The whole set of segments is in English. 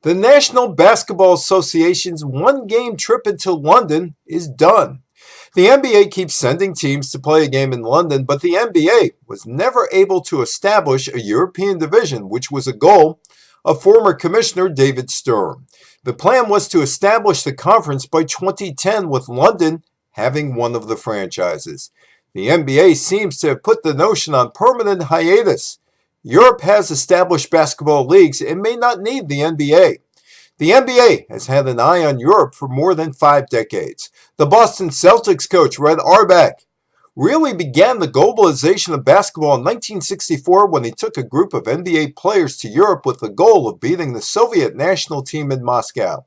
The National Basketball Association's one-game trip into London is done. The NBA keeps sending teams to play a game in London, but the NBA was never able to establish a European division, which was a goal of former Commissioner David Stern. The plan was to establish the conference by 2010, with London having one of the franchises. The NBA seems to have put the notion on permanent hiatus. Europe has established basketball leagues and may not need the NBA. The NBA has had an eye on Europe for more than 5 decades. The Boston Celtics coach, Red Auerbach, really began the globalization of basketball in 1964 when he took a group of NBA players to Europe with the goal of beating the Soviet national team in Moscow.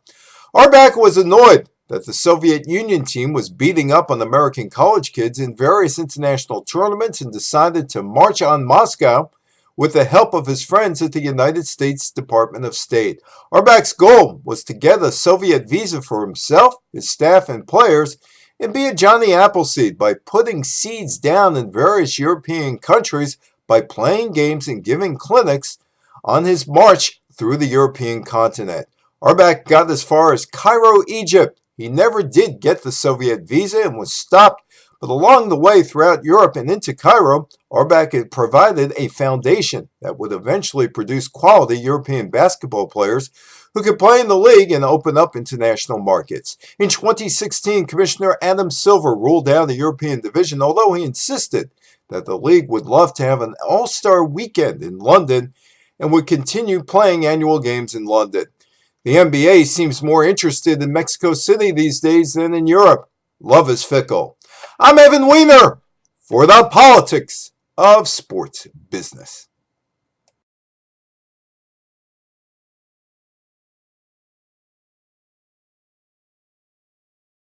Auerbach was annoyed that the Soviet Union team was beating up on American college kids in various international tournaments and decided to march on Moscow with the help of his friends at the United States Department of State. Auerbach's goal was to get a Soviet visa for himself, his staff, and players, and be a Johnny Appleseed by putting seeds down in various European countries by playing games and giving clinics on his march through the European continent. Auerbach got as far as Cairo, Egypt. He never did get the Soviet visa and was stopped, but along the way throughout Europe and into Cairo, Auerbach had provided a foundation that would eventually produce quality European basketball players who could play in the league and open up international markets. In 2016, Commissioner Adam Silver ruled down the European division, although he insisted that the league would love to have an all-star weekend in London and would continue playing annual games in London. The NBA seems more interested in Mexico City these days than in Europe. Love is fickle. I'm Evan Weiner for the Politics of Sports Business.